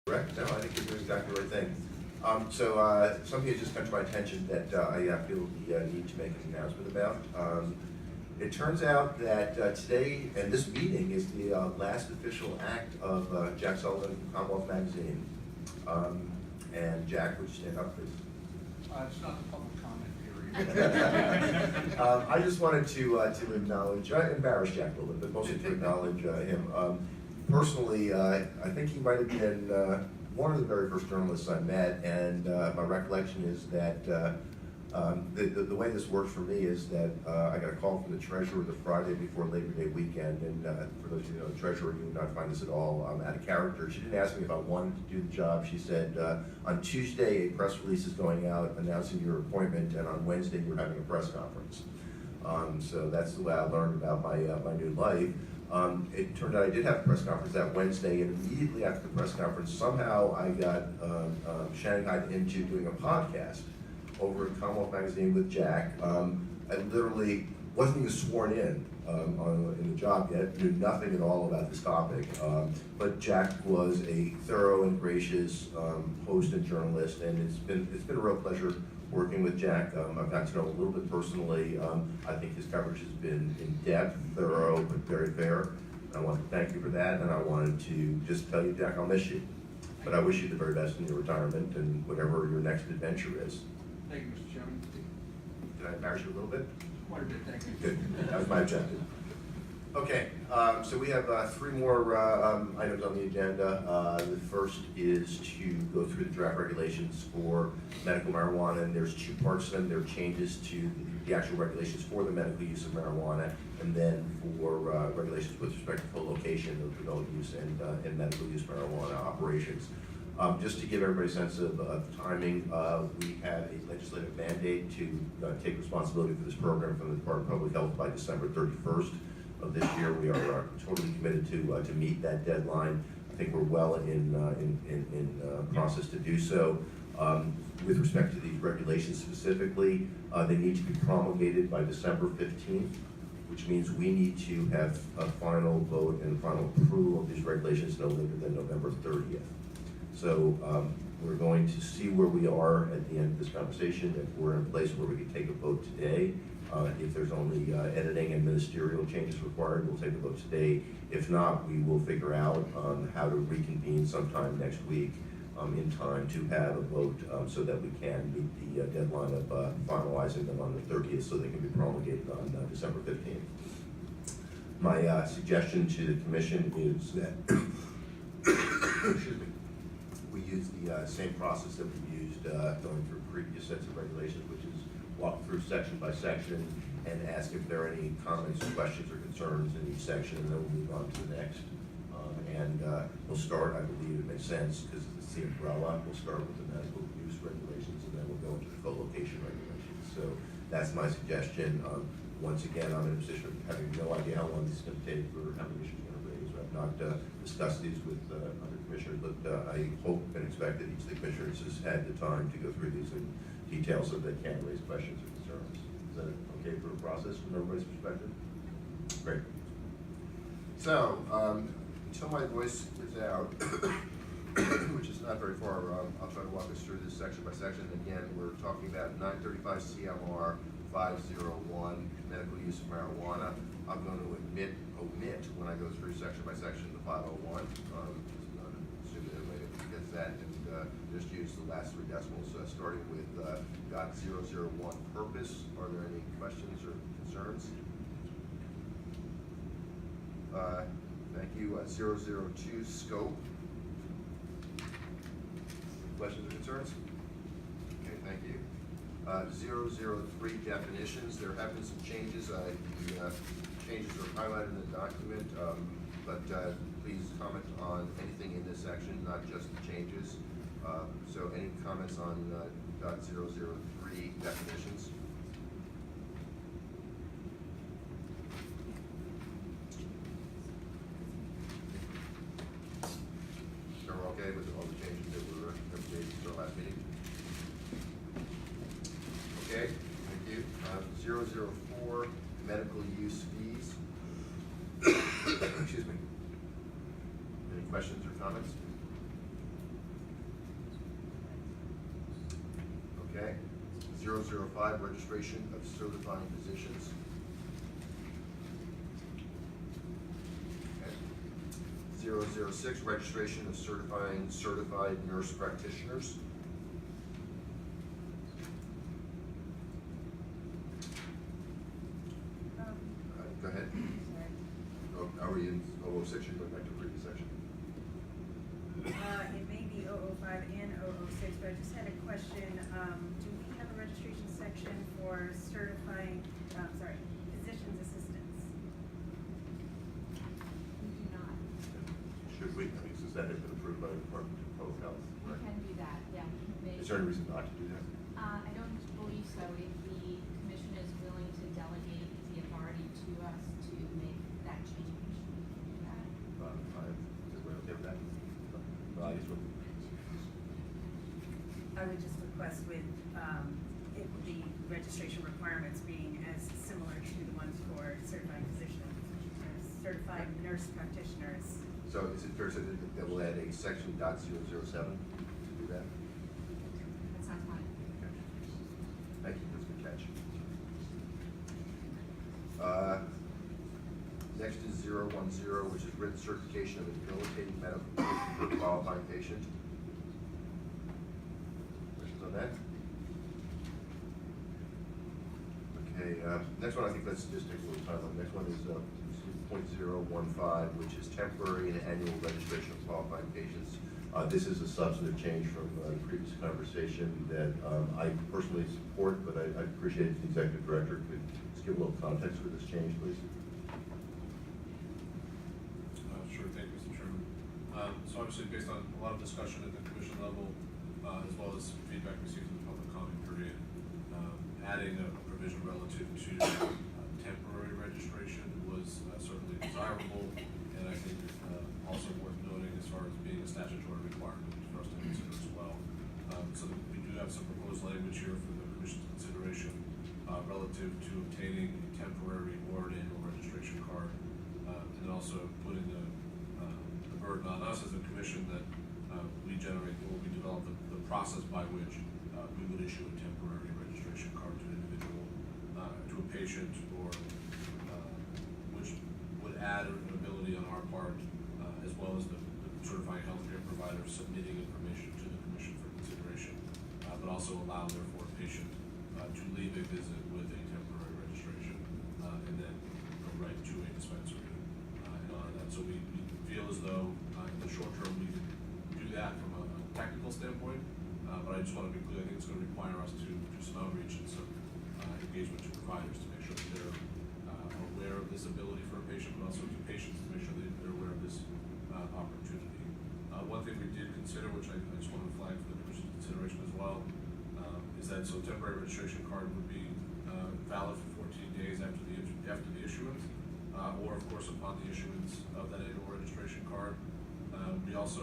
Correct? No, I think you're doing exactly the right thing. Something has just come to my attention that I feel the need to make an announcement about. It turns out that today, and this meeting is the last official act of Jack Sullivan from Commonwealth Magazine. And Jack, would you stand up, please? It's not the public comment period. I just wanted to acknowledge, embarrass Jack a little bit, but mostly to acknowledge him. Personally, I think he might have been one of the very first journalists I met, and my recollection is that the way this works for me is that I got a call from the treasurer the Friday before Labor Day weekend, and for those of you who know the treasurer, you would not find this at all out of character. She didn't ask me if I wanted to do the job. She said, on Tuesday a press release is going out announcing your appointment, and on Wednesday you're having a press conference. So that's the way I learned about my new life. It turned out I did have a press conference that Wednesday, and immediately after the press conference, somehow I got shanghaied into doing a podcast over at Commonwealth Magazine with Jack. I literally wasn't even sworn in the job yet, knew nothing at all about this topic, but Jack was a thorough and gracious host and journalist, and it's been a real pleasure working with Jack. I've got to know him a little bit personally. I think his coverage has been in-depth, thorough, but very fair. I want to thank you for that, and I wanted to just tell you, Jack, I'll miss you. But I wish you the very best in your retirement and whatever your next adventure is. Thank you, Mr. Chairman. Did I embarrass you a little bit? Quite a bit, thank you. Good. That was my objective. Okay, so we have three more items on the agenda. The first is to go through the draft regulations for medical marijuana, and there's two parts to them. There are changes to the actual regulations for the medical use of marijuana, and then for regulations with respect to co-location of adult use and medical use marijuana operations. Just to give everybody a sense of timing, we have a legislative mandate to take responsibility for this program from the Department of Public Health by December 31st of this year. We are totally committed to meet that deadline. I think we're well in process to do so. With respect to these regulations specifically, they need to be promulgated by December 15th, which means we need to have a final vote and final approval of these regulations no later than November 30th. So we're going to see where we are at the end of this conversation. If we're in a place where we can take a vote today, if there's only editing and ministerial changes required, we'll take a vote today. If not, we will figure out how to reconvene sometime next week in time to have a vote so that we can meet the deadline of finalizing them on the 30th so they can be promulgated on December 15th. My suggestion to the commission is that excuse me, we use the same process that we used going through previous sets of regulations, which is walk through section by section and ask if there are any comments, questions, or concerns in each section, and then we'll move on to the next. We'll start, I believe it makes sense, because it's the umbrella. We'll start with the medical use regulations, and then we'll go into the co-location regulations. So that's my suggestion. Once again, I'm in a position of having no idea how long this is going to take or how many issues we're going to raise. I've not discussed these with other commissioners, but I hope and expect that each of the commissioners has had the time to go through these in detail so they can raise questions or concerns. Is that okay for the process from everybody's perspective? Great. So, until my voice is out, which is not very far, I'll try to walk us through this section by section. Again, we're talking about 935 CMR 501, medical use of marijuana. I'm going to omit when I go through section by section the 501. Assuming everybody gets that, and just use the last three decimals, starting with .001 purpose. Are there any questions or concerns? Thank you. 002 scope. Questions or concerns? Okay, thank you. 003 definitions. There have been some changes. The changes are highlighted in the document, but please comment on anything in this section, not just the changes. So any comments on .003 definitions? So we're okay with all the changes that were made since our last meeting? Okay, thank you. 004 medical use fees. Excuse me. Any questions or comments? Okay. 005, registration of certifying physicians. Okay. 006, registration of certified nurse practitioners. Go ahead. Oh, are we in 006? You're going back to the previous section. It may be 005 and 006, but I just had a question. Do we have a registration section for certifying, physician's assistants? We do not. Should we? I mean, since that has been approved by the Department of Public Health, We right? can do that, yeah. Is there any reason not to do that? I don't believe so. If the commission is willing to delegate the authority to us to make that change, we can do that. Fine. Is everybody okay with that? I guess we'll. I would just request with the registration requirements being as similar to the ones for certified physicians, certified nurse practitioners. So is it fair to say that we'll add a section .007 to do that? That sounds fine. Okay. Thank you, that's a good catch. Next is 010, which is written certification of a debilitating medical condition for a qualifying patient. Questions on that? Okay, next one, I think let's just take a little time on. Next one is .015, which is temporary and annual registration of qualifying patients. This is a substantive change from the previous conversation that I personally support, but I appreciate if the executive director could just give a little context for this change, please. Sure, thank you, Mr. Chairman. So obviously, based on a lot of discussion at the commission level, as well as feedback received in the public comment period, adding a provision relative to temporary registration was certainly desirable, and I think also worth noting as far as being a statutory requirement for us to consider as well. So that we do have some proposed language here for the commission's consideration relative to obtaining a temporary or an annual registration card, and then also putting the burden on us as a commission that we generate or we develop the process by which we would issue a temporary registration card to an individual, to a patient, or which would add an ability on our part, as well as the certifying healthcare provider submitting information to the commission for consideration, but also allow therefore a patient to leave a visit with a temporary registration, and then go right to a dispensary and honor that. So we feel as though in the short term we can do that from a technical standpoint, but I just want to be clear, I think it's going to require us to do some outreach and some engagement to providers to make sure that they're aware of this ability for a patient, but also to patients to make sure that they're aware of this opportunity. One thing we did consider, which I just want to flag for the commission's consideration as well, is that so temporary registration card would be valid for 14 days after the issuance, or of course upon the issuance of that annual registration card. We also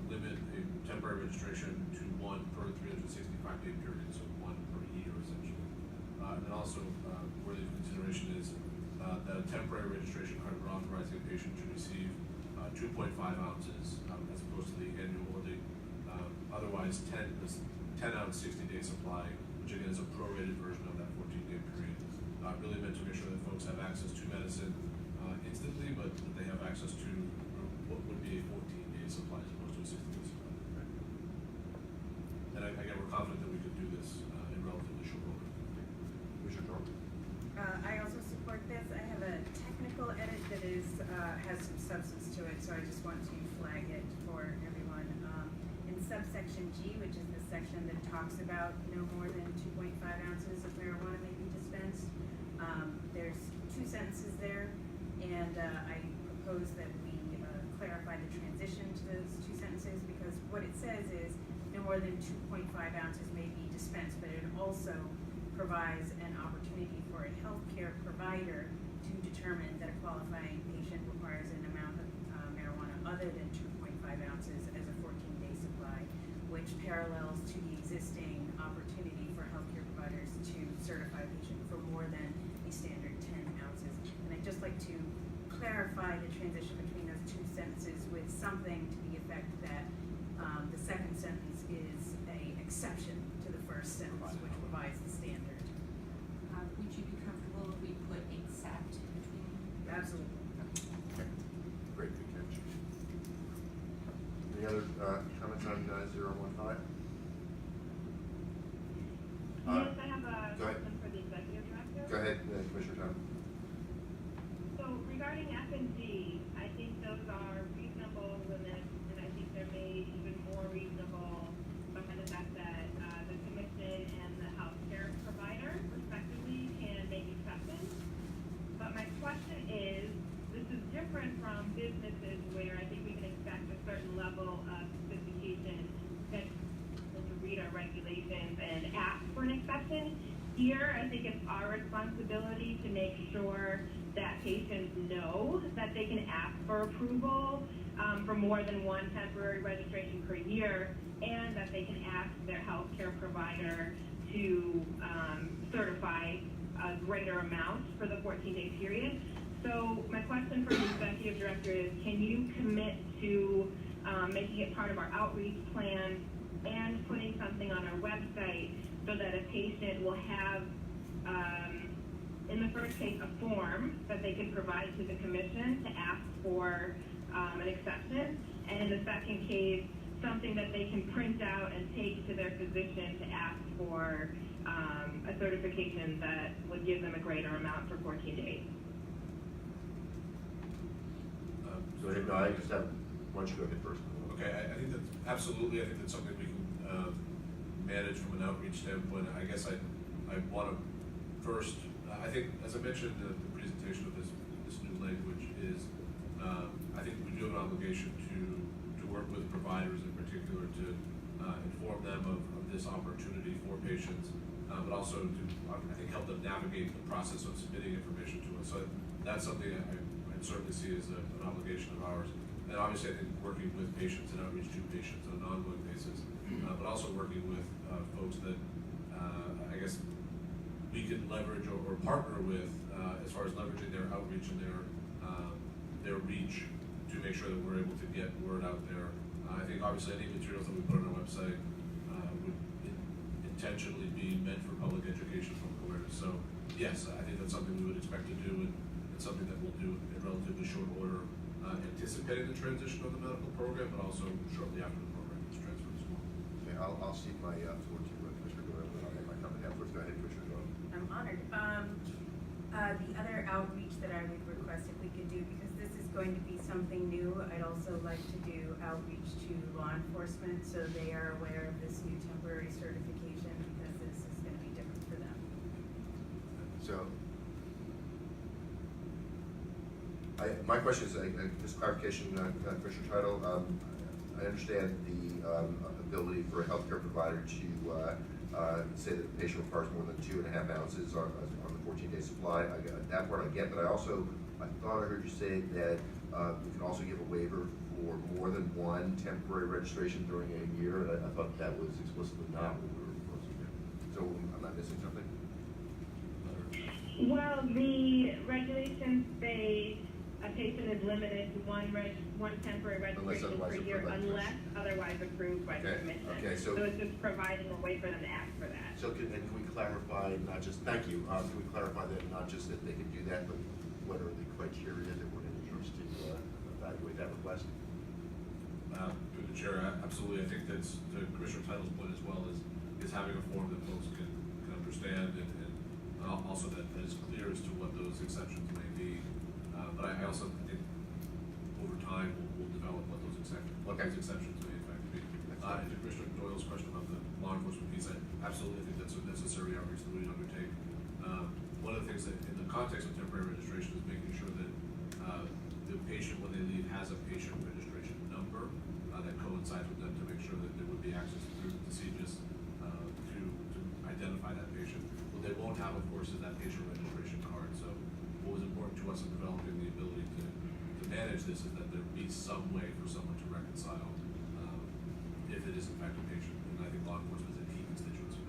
limit a temporary registration to one per 365-day period, so one per year essentially. And then also worthy of consideration is that a temporary registration card would authorize a patient to receive 2.5 ounces as opposed to the annual or the otherwise 10-ounce 60-day supply, which again is a prorated version of that 14-day period. Really meant to make sure that folks have access to medicine instantly, but that they have access to what would be a 14-day supply as opposed to a 60-day supply. And again, we're confident that we could do this in relatively short order. Commissioner Norton? I also support this. I have a technical edit that has some substance to it, so I just want to flag it for everyone. In subsection G, which is the section that talks about no more than 2.5 ounces of marijuana may be dispensed, there's two sentences there, and I propose that we clarify the transition to those two sentences, because what it says is no more than 2.5 ounces may be dispensed, but it also provides an opportunity for a healthcare provider to determine that a qualifying patient requires an amount of marijuana other than 2.5 ounces as a 14-day supply, which parallels to the existing opportunity for healthcare providers to certify a patient for more than a standard 10 ounces. And I'd just like to clarify the transition between those two sentences with something to the effect that the second sentence is an exception to the first sentence, comments on 015? Yes, I have a go ahead. question for the executive director. Go ahead, Commissioner Tom. So regarding F and G, I think those are reasonable limits, and I think they're made even more reasonable by the fact that the commission and the healthcare provider respectively can make exceptions. But my question is, this is different from businesses where I think we can expect a certain level of sophistication that to read our regulations and ask for an exception. Here, I think it's our responsibility to make sure that patients know that they can ask for approval for more than one temporary registration per year, and that they can ask their healthcare provider to certify a greater amount for the 14-day period. So my question for the executive director is, can you commit to making it part of our outreach plan and putting something on our website so that a patient will have, in the first case, a form that they can provide to the commission to ask for an exception, and in the second case, something that they can print out and take to their physician to ask for a certification that would give them a greater amount for 14 days. Go ahead, no, I just have, why don't you go ahead first? Okay, I think that's absolutely, I think that's something we can manage from an outreach standpoint. I guess I want to first, I think, as I mentioned in the presentation of this new language is, I think we do have an obligation to work with providers in particular to inform them of this opportunity for patients, but also to, I think, help them navigate the process of submitting information to us. So that's something I certainly see as an obligation of ours. And obviously, I think working with patients and outreach to patients on an ongoing basis, but also working with folks that I guess we can leverage or partner with as far as leveraging their outreach and their reach to make sure that we're able to get word out there. I think obviously any materials that we put on our website would intentionally be meant for public education, public awareness. So yes, I think that's something we would expect to do, and it's something that we'll do in relatively short order. Anticipating the transition of the medical program, but also shortly after the program is transferred as well. Okay, I'll cede my floor to Commissioner Doyle, and I'll make my comment afterwards. Go ahead, Commissioner Doyle. I'm honored. The other outreach that I would request if we could do, because this is going to be something new, I'd also like to do outreach to law enforcement so they are aware of this new temporary certification, because this is going to be different for them. So, my question is, just clarification, Commissioner Title. I understand the ability for a healthcare provider to say that the patient requires more than 2.5 ounces on the 14-day supply. That part I get, but I thought I heard you say that we can also give a waiver for more than one temporary registration during a year. And I thought that was explicitly not what we were proposing to do. So am I missing something? Well, the regulations say a patient is limited to one temporary registration per year unless otherwise approved by the commission. Okay, so it's just providing a way for them to ask for that. So can we clarify, not just, thank you, can we clarify that not just that they can do that, but what are the criteria that we're going to use to evaluate that request? Through the chair, absolutely. I think that's to Commissioner Title's point as well, is having a form that folks can understand and also that is clear as to what those exceptions may be. But I also think over time we'll develop what those exceptions may in fact be. And to Commissioner Doyle's question about the law enforcement piece, I absolutely think that's a necessary outreach that we undertake. One of the things that in the context of temporary registration is making sure that the patient, when they leave, has a patient registration number that coincides with them to make sure that there would be access through the CGIS to identify that patient. What they won't have, of course, is that patient registration card. So what was important to us in developing the ability to manage this is that there be some way for someone to reconcile if it is in fact a patient. And I think law enforcement is a key constituency.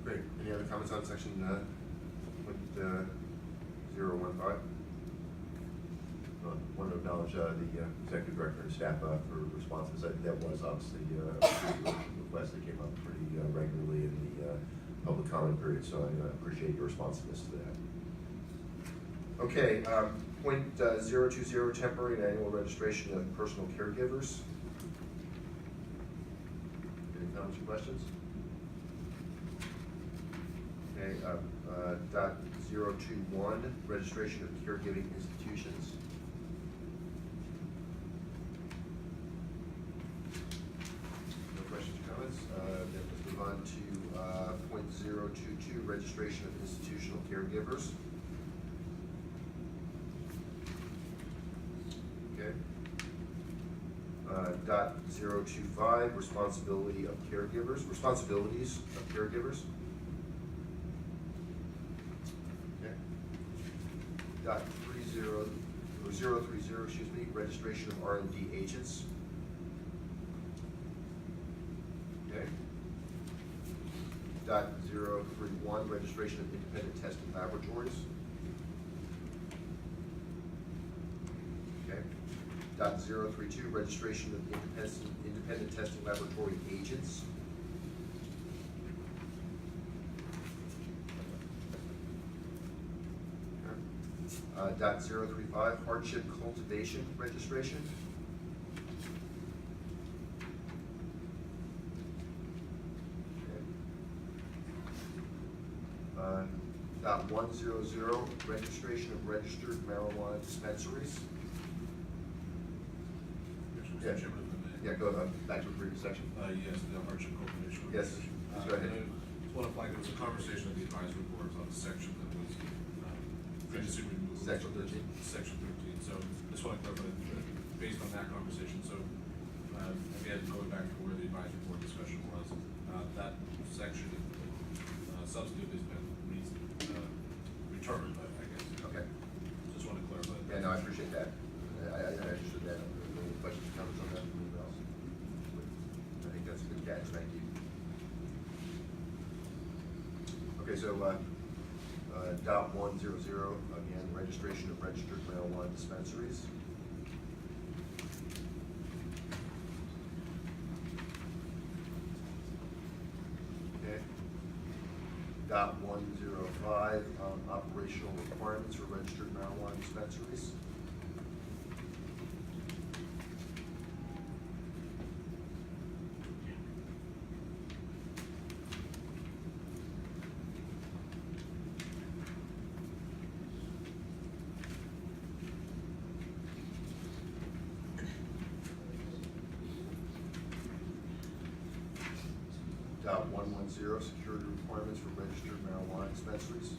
Great. Any other comments on section 015? Want to acknowledge the executive director and staff for responses. That was obviously a request that came up pretty regularly in the public comment period, so I appreciate your responsiveness to that. Okay, .020, temporary and annual registration of personal caregivers. Any comments or questions? Okay, .021, registration of caregiving institutions. No questions or comments? Then let's move on to .022, registration of institutional caregivers. Okay. .025, responsibilities of caregivers. Okay. .030, excuse me, registration of R&D agents. Okay. .031, registration of independent testing laboratories. Okay. .032, registration of independent testing laboratory agents. Okay. .035, hardship cultivation registration. Okay. .100, registration of registered marijuana dispensaries. Yeah. Mr. Chairman, if I may. Yeah, go back to the previous section. Yes, the hardship cultivation. Yes, please go ahead. I just want to flag, there was a conversation at the advisory boards on the section that was previously removed. Section 13. Section 13, so just want to clarify that based on that conversation, so again, going back to where the advisory board discussion was, that section substantive has been returned, I guess. Okay. Just want to clarify. Yeah, no, I appreciate that. I understood that. Any questions, comments on that from anyone else? I think that's a good catch, thank you. Okay, so, .100, again, registration of registered marijuana dispensaries. Okay. .105, operational requirements for registered marijuana dispensaries. .110, security requirements for registered marijuana dispensaries.